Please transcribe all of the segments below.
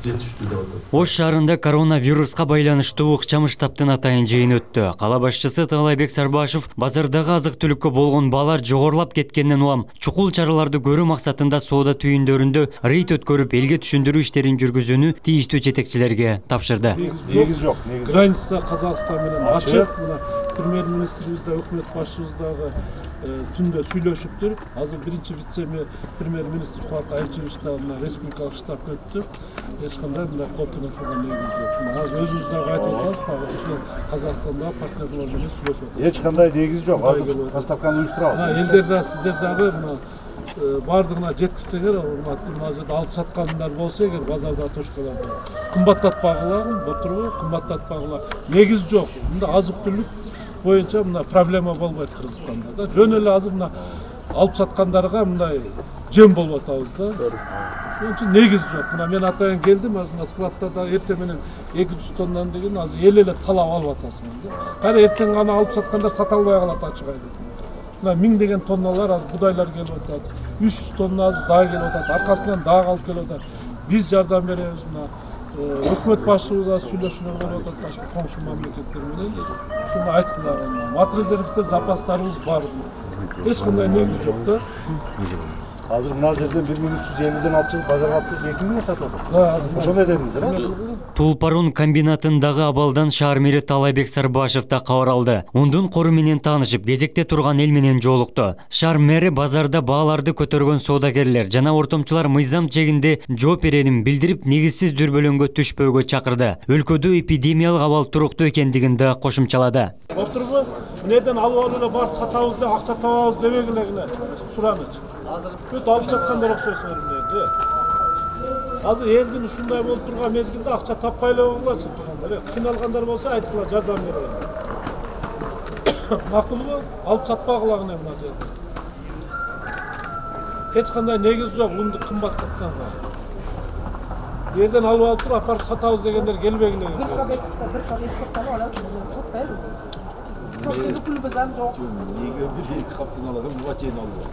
жетиштүү деп атат. Ош шаарында коронавируска байланыштуу ыкчам штабтын атайын жыйын өттү. Кала башчысы Таалайбек Сарбашев базардагы азык-түлүккө болгон баалар жогорулап кеткенден улам чукул чараларды көрүү максатында соода түйүндөрүндө рейд өткөрүп, элге түшүндүрүү иштерин жүргүзүүнү тийиштүү жетекчилерге тапшырды. Негиз жок. Граница Казакстан менен ачык. Мына премьер-министрибиз да өкмөт башчыбыз дагы түндө сүйлөшүптүр. Азыр биринчи вице-премьер-министр Кубат Айчевич да республикалык штаб өттү. Эч кандай мына кооптоно турган негиз жок. Азыр өзүбүз дагы айтып атабыз, ошол Казакстандагы партнерлер менен сүйлөшүп атабыз. Эч кандай негиз жок. Азыр поставканы уюштурабыз. Элдер да сиздер дагы мына бардыгына жеткизсеңер, мына жерде алып саткандар болсо эгер базарда точкаларда кымбаттатпагыла, отурбу, кымбаттатпагыла. Негиз жок. Мында азык-түлүк боюнча мына проблема болбойт Кыргызстанда да. Жөн эле азыр мына алып саткандарга мындай жем болуп атабыз да. Ошон үчүн негиз жок. Мына мен атайын келдим, азыр мына складтарда эртең менен 200 тоннаны деген азыр эл талап алып атасың да. Кара эртең аны алып саткандар сата албай калат ачык айтып. Мына 1000 деген тонналар азыр будайлар келип атат. 300 тонна азыр дагы келип атат. Аркасынан дагы алып келип атат. Биз жардам беребиз мына. Өкмөт башчыбыз сүйлөшүүлөр болуп атат башка коңшу мамлекеттер менен. Ушуну айткылар. Мат резервде запастарыбыз бар. Эч кандай негиз жок да. Азыр мына жерден 1350ден алып чыгып базарга алып чыгып 2000 сатып атат. Ошону дедиңиздер, а? Тулпарун комбинатындагы абалдан шаар мэри Таалайбек Сарбашев да кабар алды. Ундун кору менен таанышып, кезекте турган эл менен жолукту. Шаар мэри базарда бааларды көтөргөн соодагерлер жана ортомчулар мыйзам чегинде жооп берерин билдирип, негизсиз дүрбөлөңгө түшпөөгө чакырды. Өлкөдө эпидемиялык абал туруктуу экендигин да кошумчалады. Отурбу, эмнеден алып алып эле барып сатабыз деп, акча табабыз дебегиле сураныч. Бүт алып саткандар окшойсуңар эмне? Азыр элдин ушундай болуп турган мезгилде акча таппай эле болчу тургандар. Кыйналгандар болсо айткыла, жардам берели. Макулбу? Алып сатпагыла мына жерде. Эч кандай негиз жок унду кымбат сатканга. Жерден алып туруп апарып сатабыз дегендер келбегиле. Bir kabet satan alат. Kulübeden yok. Niye bir kaptan alalım, bu çeyini alıyor.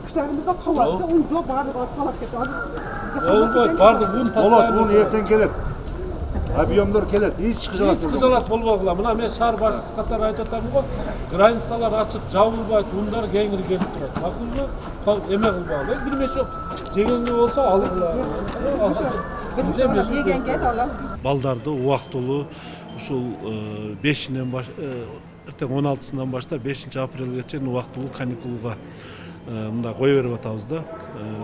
Kışlarımızda kavardı, unca bağırdı, kalak ketti. Болот, бул эртең келет. Объемдор келет, эч кыжалат болбойт. Кыжалат болбогула. Мына мен шаар башчысы катары айтып атам го, границалар ачык, жабылбайт, ундар кеңири келип турат. Макулбу? Эме кылбагыла. Бир мешок жегенге болсо алгыла. Балдарды убактылуу ушул 5-нен эртең 16-сынан баштап 5-апрелге чейин убактылуу каникулга мында кое берип атабыз да.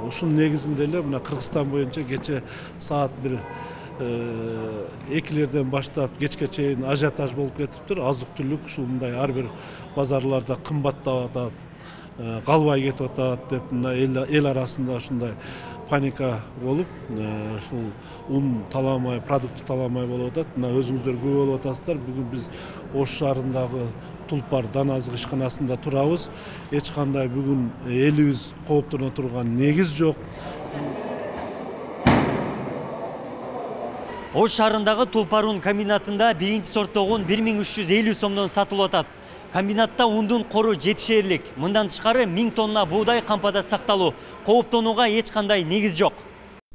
Ушунун негизинде эле мына Кыргызстан боюнча кече саат 2-лерден баштап кечке чейин ажиотаж болуп кетиптир. Азык-түлүк ушул мындай ар бир базарларда кымбаттап атат, калбай кетип атат деп мына эл арасында ушундай паника болуп, ушул ун таламай, продукт таламай болуп атат. Мына өзүңүздөр күбө болуп атасыздар. Бүгүн биз Ош шаарындагы Тулпар дан азык ишканасында турабыз. Эч кандай бүгүн элибиз кооптоно турган негиз жок. Ош шаарындагы Тулпарун комбинатында биринчи сорттогу 1350 сомдон сатылып атат. Комбинатта ундун кору жетишерлик. Мындан тышкары 1000 тонна буудай кампада сакталуу. Кооптонууга эч кандай негиз жок.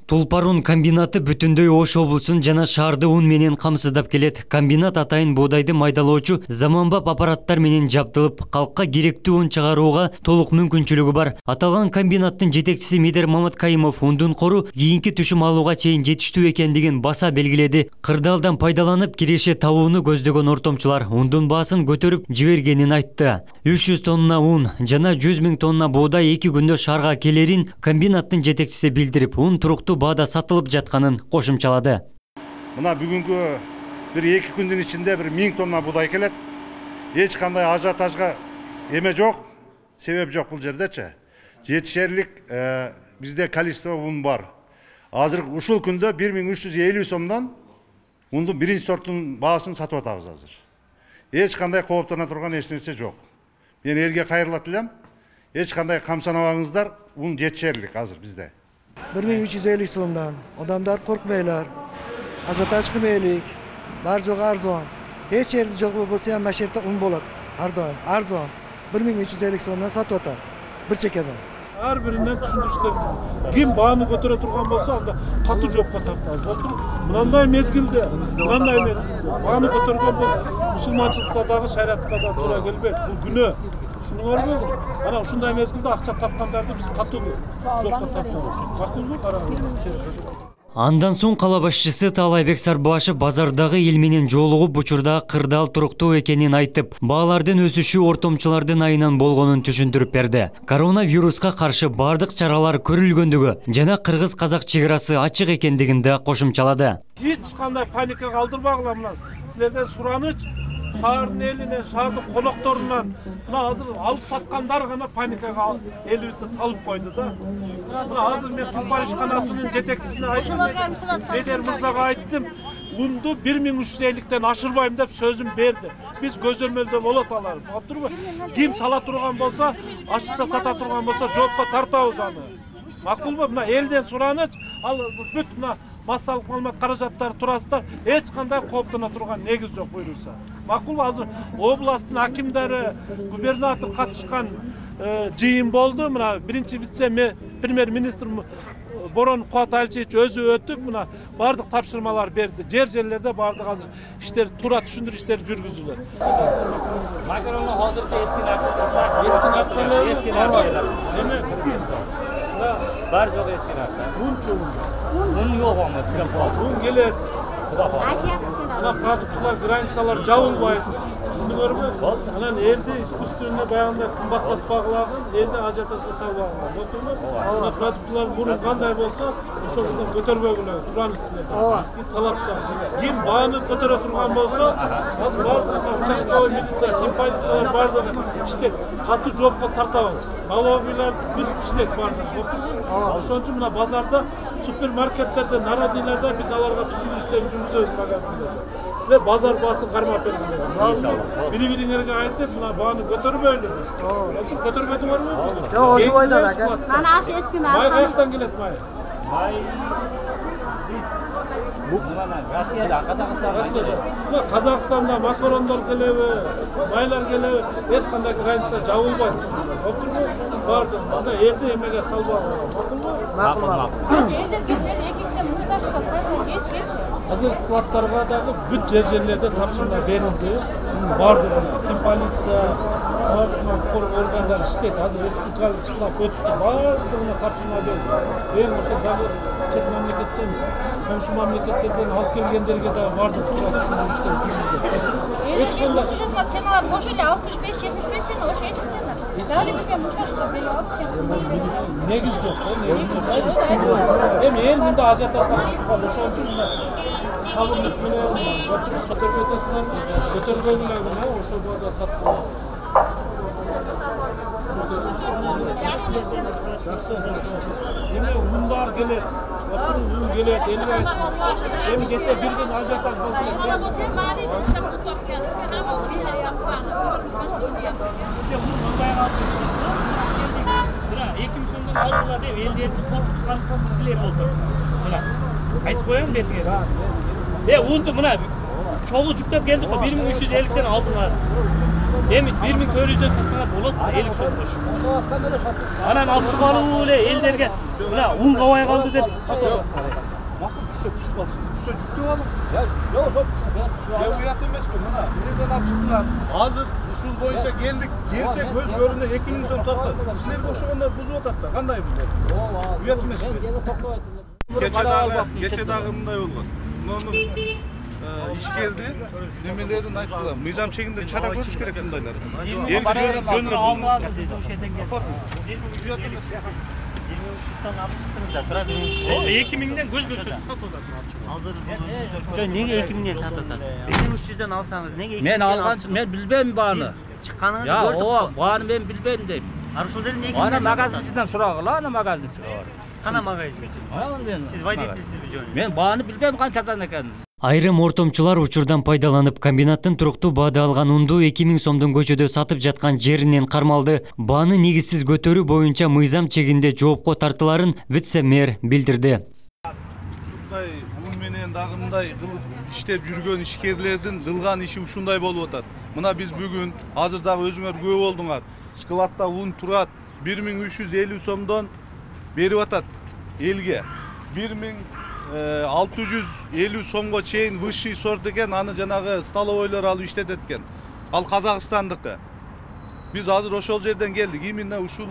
Тулпарун комбинаты бүтүндөй Ош облусун жана шаарды ун менен камсыздап келет. Комбинат атайын боодайды майдалоочу заманбап аппараттар менен жабдылып, калкка керектүү ун чыгарууга толук мүмкүнчүлүгү бар. Аталган комбинаттын жетекчиси Медер Маматкайымов ундун кору кийинки түшүм алууга чейин жетиштүү экендигин баса белгиледи. Кырдаалдан пайдаланып киреше табууну көздөгөн ортомчулар ундун баасын көтөрүп жибергенин айтты. 300 тонна ун жана 100 000 тонна буудай 2 күндө шаарга келерин комбинаттын жетекчиси билдирип, ун туруктуу баада сатылып жатканын кошумчалады. Мына бүгүнкү 1-2 күндүн ичинде 1000 тонна буудай келет. Эч кандай ажиотажга эме жок, себеп жок бул жердечи. Жетишерлик бизде количество ун бар. Азыр ушул күндө 1350 сомдон ундун биринчи сорттун баасын сатып атабыз азыр. Эч кандай кооптоно турган эч нерсе жок. Мен элге кайрылат элем. Эч кандай камсанабаңыздар, ун жетишерлик азыр бизде. 1350 сомдан адамдар коркмайлар, ажиотаж кылмайлык, бар жок арзон. Эч жерде жок болбосо ham машерде ун болот. Арзон. 1350 сомдан сатып атат. Bir çekeden. ар биринен түшүндүрүштөрүбүз. Ким бааны көтөрө турган болсо анда катуу жоопко тартабыз. Болуп мындай мезгилде бааны көтөргөн бул мусулманчылыкта дагы шариатка да туура келбейт. Бул күнөө. Шуну көрбөйбү? Ana ушундай мезгилде акча тапкандарды биз катуу жоопко тартабыз. Макулбу? Караңыз. Андан соң кала башчысы Таалайбек Сарбашев базардагы эл менен жолугуп учурда кырдаал туруктуу экенин айтып, баалардын өсүшү ортомчулардын айынан болгонун түшүндүрүп берди. Коронавируска каршы бардык чаралар көрүлгөндүгү жана кыргыз-казак чек арасы ачык экендигин да кошумчалады. Hiç кандай паника калтырбагыла, мына силерден сураныч, шаардын элинен, шаардын конокторунан, мына азыр алып саткандар гана паникага элибизди салып койду да. Мына азыр мен Тумпар ишканасынын жетекчисине айттым, Бедер мырзага айттым, унду 1350-тен ашырбайм деп сөзүм берди. Биз көзөмөлдө болот алар. Болуптурбу? Ким сала турган болсо, ашыкча сата турган болсо жоопко тартабыз аны. Макулбу? Мына элден сураныч, ал бүт мына массалык маалымат каражаттары туурасында эч кандай кооптоно турган негиз жок буйруса. Макулбу? Азыр областтын акимдери, губернатор катышкан жыйын болду. Мына биринчи вице-премьер-министр Борон Куат Алчевич өзү өтүп, мына бардык тапшырмалар берди. Жерлерде бардык азыр иштер туура түшүндүрүү иштери жүргүзүлөт. Макаронну азырча эски бар жок эски нарса. Un yok ama Un келет. Мына продуктылар, границалар жабылбайт. Түшүндүңөрбү? Анан элди искусственный баягындай кымбаттатпагылагын, элди ажиотажга салбагыла. Болдурбу? Мына продуктылар мурун кандай болсо, ошондон көтөрбөгүлө, сураныч силерден. Талаптар. Ким бааны көтөрө турган болсо, азыр бардыгы участковый милиция, химполициялар бардыгы иштейт. Катуу жоопко тартабыз. Налоговыйлар бүт иштейт бардыгы. Болдурбу? Ошон үчүн мына базарда, супермаркеттерде, народныйларда биз аларга түшүндүрүү иштерин жүргүзөбүз магазиндерде. Силер базар баасын кармап бериңер. Бири-бириңерге айтып, мына бааны көтөрбөйлү. Көтөрбөдүңөрбү? Жок, ошо бойдон ака. Мана аш эски нарса. Май каяктан келет май? Май Казакстанда макарондор келеби, майлар келеби, эч кандай граница жабылбайт. Болуптурбу? Бардык. Анда элди эмеге салбагыла. Макулбу? Макул. Элдер келген экинде мушташка эч. Азыр складтарга дагы бүт жерлерде тапшырма берилди. Бардык полиция, органдар иштейт. Азыр республикалык штаб өттү. Бардыгына тапшырма берди. Эң ошо завод чет мамлекеттен, комшу мамлекеттерден алып келгендерге да бардык туура түшүндүрүү иштери жүргүзүлөт. Эч кандай сеналар бош эле 65-75 сена ошо эч сена. Дали бизге мушташка берип алып сен. Негиз жок, эми эл мында ажиотажга түшүп калды. Ошон үчүн салымдык менен көтөрбөйлү ошо бойдо сатып эми un бар келет. Un келет, эми кече бир күн ажиотаж болду. Алгыла деп элдерди коркуткан кишилер болду. Мына айтып коеюн бетиңе. Унду мына чогуу жүктөп келдик го 1350-тен алдыңар. Эми 1400-дөн сатсаңар болот, 50 сом кош. Анан алып чыгып алуу эле элдерге мына un кабай калды деп сатып атасыңар. Макул түшө түшүп калсын. Түшө жүктөп алып. Жок, уят эмеспи, мына. Билерден алып чыктылар. Азыр ушул боюнча келдик. Келсек көз көрүндө 2000 сом сатты. Силерге окшогондор бузуп атат да. Кандай бузуп? Уят эмеспи? Кече дагы мындай болгон. Мунун ишкерди немелерин айтылган. Мыйзам чегинде чара көрүш керек мындайлар. Эл жөнүндө бузуп. Сиз ошерден келип. 2300-тан алып чыктыңыздар. Тура 2000ден көз көрсөтүп сатып атат. Азыр жөн неге 2000ден сатып атасыз? 1300-дөн алсаңыз неге 2000ден? Мен алган, мен билбейм бааны. Чыкканыңызды Ya көрдүк. o bana ben bilmem deyim. Арушулдерин неге? Ana magazinçiden sorağıla, ana magazinçi. Кана магазин? Siz водительсизби жөн? Men bana bilmem kançadan ekenin. Айрым ортомчулар учурдан пайдаланып комбинаттын туруктуу баада алган унду 2000 сомдон көчөдө сатып жаткан жеринен кармалды. Бааны негизсиз көтөрүү боюнча мыйзам чегинде жоопко тартыларын вице-мэр билдирди. Ушундай un менен дагы мындай кылып иштеп жүргөн ишкерлердин кылган иши ушундай болуп атат. Мына биз бүгүн азыр дагы өзүңөр күбө болдуңар. Складда un турат. 1350 сомдон берип атат элге. 1650 сомго чейин высший сорт экен, аны жанагы столовойлор алып иштетет экен. Ал Казакстандыкы. Биз азыр ошол жерден келдик. Именно ушул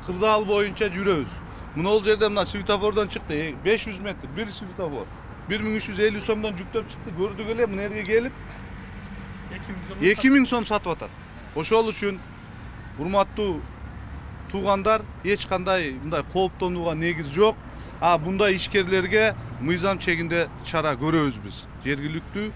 кырдаал боюнча жүрөбүз. Мына жерде мына светофордон чыкты. 500 метр бир светофор. 1350 сомдон жүктөп чыкты. Көрдүк эле мына жерге келип 2000 сом сатып атат. Ошол үчүн урматтуу туугандар, эч кандай мындай кооптонууга негиз жок. Bunday ишкерлерге мыйзам чегинде чара көрөбүз биз. Жергиликтүү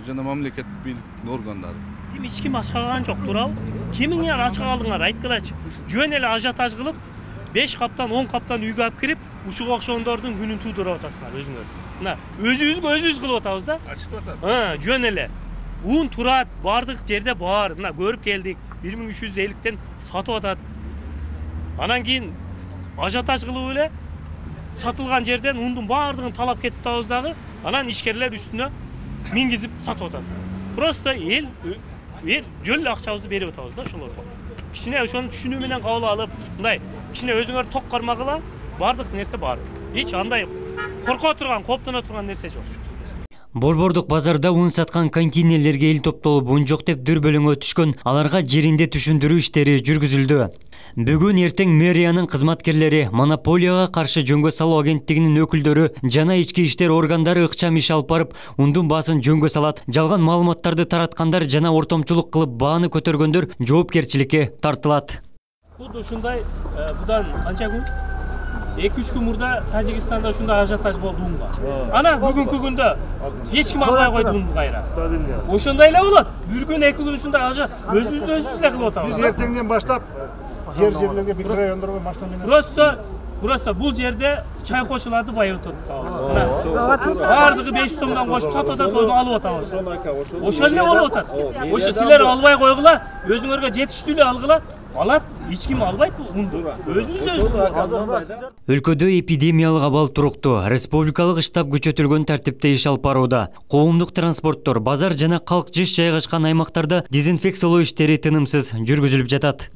жана мамлекеттик бийликтин органдары. Эч ким ачкаган жок, туурабы? Кимиңер ачка калдыңар, айткылачы. Жөн эле ажиотаж кылып, 5 каптан 10 каптан үйгө алып кирип, ушуга окшогондордун күнүн туудуруп атасыңар өзүңөр. Мына өзүбүзгө кылып атабыз да. Ачытып атат. Жөн эле. Ун турат, бардык жерде бар. Мына көрүп келдик. 1350-тен сатып атат. Анан кийин ажиотаж кылып эле сатылган жерден ундун бардыгын талап кетип атабыз дагы. Анан ишкерлер үстүнө мингизип сатып атат. Просто эл жөн эле акчабызды берип атабыз да ошолорго. Кичине ошону түшүнүү менен кабыл алып, мындай кичине өзүңөр ток кармагыла, бардык нерсе бар. Эч андай корко турган, кооптоно турган нерсе жок. Борбордук базарда ун саткан контейнерлерге эл топтолуп ун жок деп дүрбөлөңгө түшкөн, аларга жеринде түшүндүрүү иштери жүргүзүлдү. Бүгүн эртең мэриянын кызматкерлери, монополияга каршы жөнгө салуу агенттигинин өкүлдөрү жана ички иштер органдары ыкчам иш алып барып, ундун баасын жөнгө салат. Жалган маалыматтарды тараткандар жана ортомчулук кылып бааны көтөргөндөр жоопкерчиликке тартылат. Кудду ушундай будан канча күн? 2-3 күн мурда Тажикстанда ушундай ажиотаж болду унга. Ана бүгүнкү күндө эч ким албай койду унду кайра. Ошондой эле болот. Бир күн 2 күн ушундай өзүбүздү эле кылып атабыз. Биз эртеңден баштап жерлерге микрорайондорго машина менен Просто бул жерде чайкоочуларды байытып атабыз. Бардыгы 5 сомдон кошуп сатып атат, оны алып атабыз. Ошол эле болуп атат. Ошо силер албай койгула, өзүңөргө жетиштүү эле алгыла. Алат, эч ким албайт унду. Өзүбүз. Өлкөдө эпидемиялык абал туруктуу. Республикалык штаб күчөтүлгөн тартипте иш алып барууда. Коомдук транспорттор, базар жана калк жыш жайгашкан аймактарда дезинфекциялоо иштери тынымсыз жүргүзүлүп жатат.